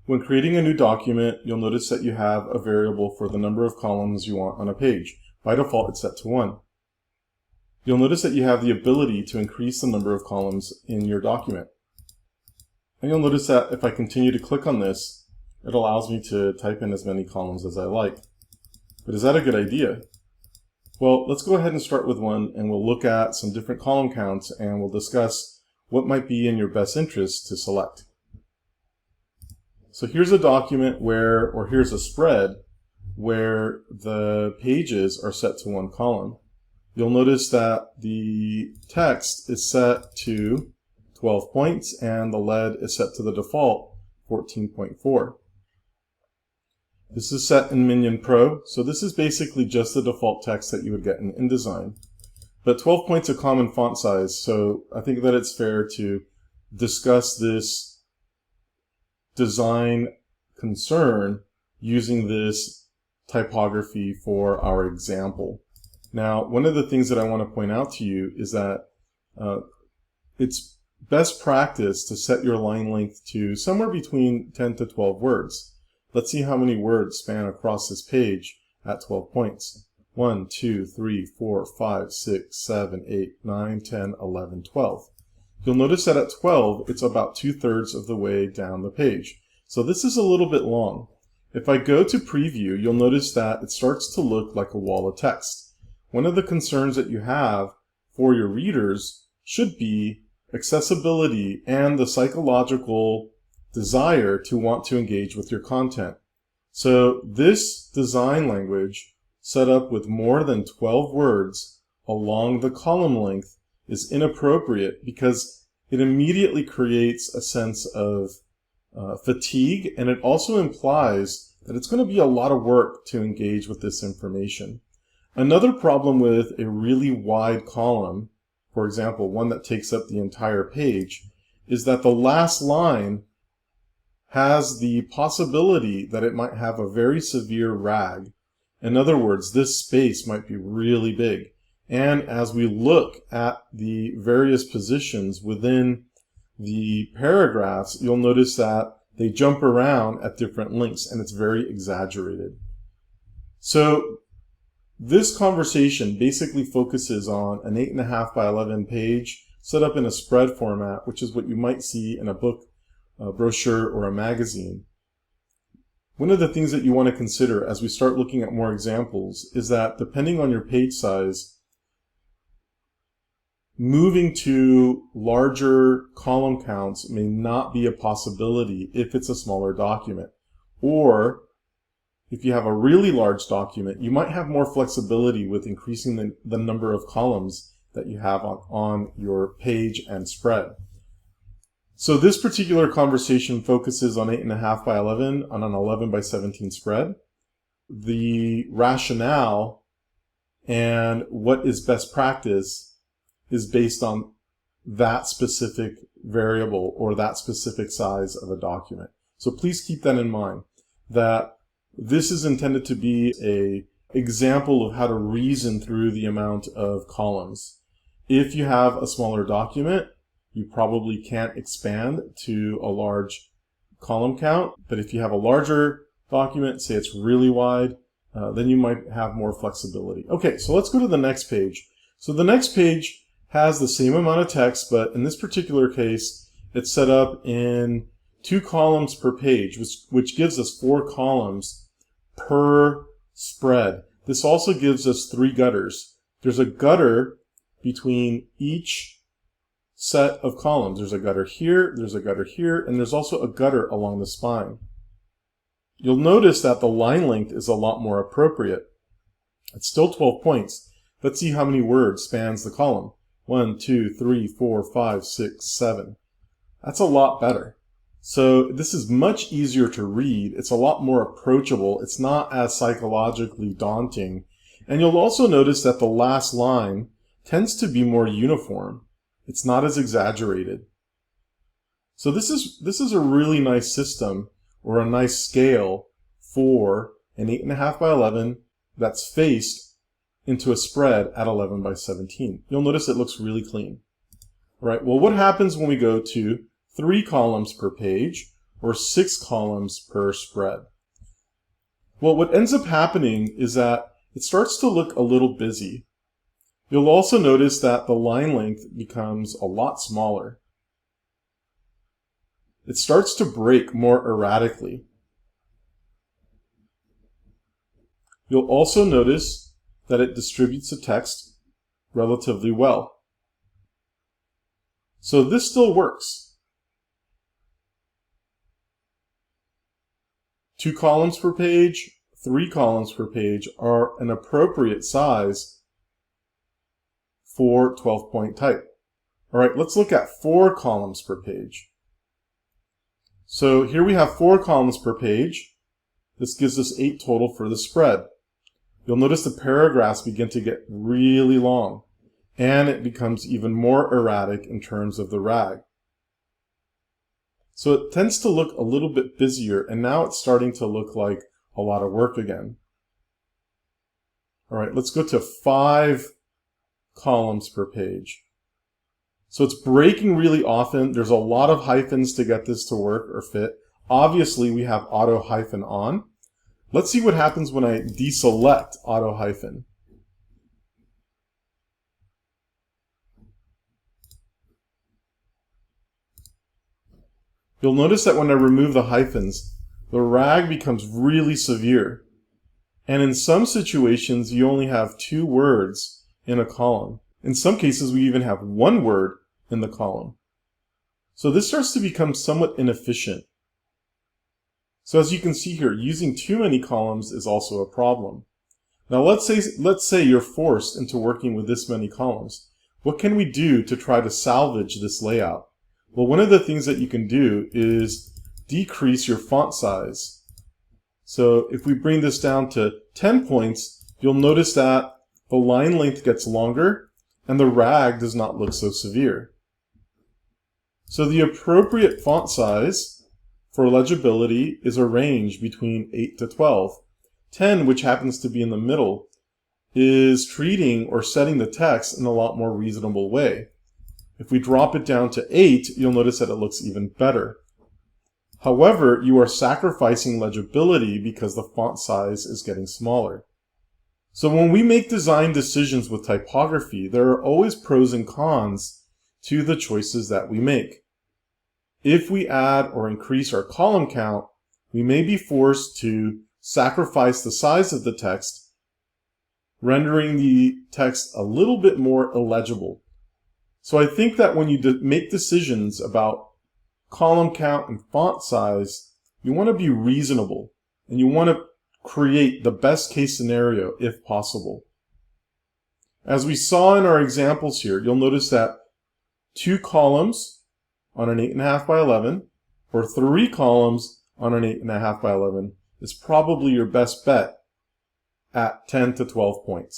When creating a new document, you'll notice that you have a variable for the number of columns you want on a page. By default, it's set to 1. You'll notice that you have the ability to increase the number of columns in your document. And you'll notice that if I continue to click on this, it allows me to type in as many columns as I like. But is that a good idea? Well, let's go ahead and start with one, and we'll look at some different column counts, and we'll discuss what might be in your best interest to select. So here's a document where, or here's a spread where the pages are set to 1 column. You'll notice that the text is set to 12 points and the lead is set to the default 14.4. This is set in Minion Pro, so this is basically just the default text that you would get in InDesign. But 12 points a common font size, so I think that it's fair to discuss this design concern using this typography for our example. Now, one of the things that I want to point out to you is that it's best practice to set your line length to somewhere between 10 to 12 words. Let's see how many words span across this page at 12 points. 1, 2, 3, 4, 5, 6, 7, 8, 9, 10, 11, 12. You'll notice that at 12, it's about 2/3 of the way down the page. So this is a little bit long. If I go to preview, you'll notice that it starts to look like a wall of text. One of the concerns that you have for your readers should be accessibility and the psychological desire to want to engage with your content. So this design language set up with more than 12 words along the column length is inappropriate because it immediately creates a sense of fatigue, and it also implies that it's going to be a lot of work to engage with this information. Another problem with a really wide column, for example, one that takes up the entire page, is that the last line has the possibility that it might have a very severe rag. In other words, this space might be really big. And as we look at the various positions within the paragraphs, you'll notice that they jump around at different lengths, and it's very exaggerated. So this conversation basically focuses on an 8.5 by 11 page set up in a spread format, which is what you might see in a book, a brochure, or a magazine. One of the things that you want to consider as we start looking at more examples is that depending on your page size, moving to larger column counts may not be a possibility if it's a smaller document. Or if you have a really large document, you might have more flexibility with increasing the number of columns that you have on your page and spread. So this particular conversation focuses on 8.5 by 11 on an 11 by 17 spread. The rationale and what is best practice is based on that specific variable or that specific size of a document. So please keep that in mind, that this is intended to be an example of how to reason through the amount of columns. If you have a smaller document, you probably can't expand to a large column count, but if you have a larger document, say it's really wide, then you might have more flexibility. Okay, so let's go to the next page. So the next page has the same amount of text, but in this particular case, it's set up in 2 columns per page, which gives us 4 columns per spread. This also gives us 3 gutters. There's a gutter between each set of columns. There's a gutter here, there's a gutter here, and there's also a gutter along the spine. You'll notice that the line length is a lot more appropriate. It's still 12 points. Let's see how many words spans the column. 1, 2, 3, 4, 5, 6, 7. That's a lot better. So this is much easier to read. It's a lot more approachable. It's not as psychologically daunting. And you'll also notice that the last line tends to be more uniform. It's not as exaggerated. So this is a really nice system, or a nice scale, for an 8.5 by 11 that's faced into a spread at 11 by 17. You'll notice it looks really clean. All right, well, what happens when we go to 3 columns per page, or 6 columns per spread. Well, what ends up happening is that it starts to look a little busy. You'll also notice that the line length becomes a lot smaller. It starts to break more erratically. You'll also notice that it distributes the text relatively well. So this still works. 2 columns per page, 3 columns per page are an appropriate size for 12-point type. All right, let's look at 4 columns per page. So here we have 4 columns per page. This gives us 8 total for the spread. You'll notice the paragraphs begin to get really long, and it becomes even more erratic in terms of the rag. So it tends to look a little bit busier, and now it's starting to look like a lot of work again. All right, let's go to 5 columns per page. So it's breaking really often. There's a lot of hyphens to get this to work or fit. Obviously, we have auto hyphen on. Let's see what happens when I deselect auto hyphen. You'll notice that when I remove the hyphens, the rag becomes really severe. And in some situations, you only have 2 words in a column. In some cases, we even have 1 word in the column. So this starts to become somewhat inefficient. So as you can see here, using too many columns is also a problem. Now let's say you're forced into working with this many columns. What can we do to try to salvage this layout? Well, one of the things that you can do is decrease your font size. So if we bring this down to 10 points, you'll notice that the line length gets longer and the rag does not look so severe. So the appropriate font size for legibility is a range between 8 to 12. 10, which happens to be in the middle, is treating or setting the text in a lot more reasonable way. If we drop it down to 8, you'll notice that it looks even better. However, you are sacrificing legibility because the font size is getting smaller. So when we make design decisions with typography, there are always pros and cons to the choices that we make. If we add or increase our column count, we may be forced to sacrifice the size of the text, rendering the text a little bit more illegible. So I think that when you make decisions about column count and font size, you want to be reasonable and you want to create the best case scenario if possible. As we saw in our examples here, you'll notice that 2 columns on an 8.5 by 11 or 3 columns on an 8.5 by 11 is probably your best bet at 10 to 12 points.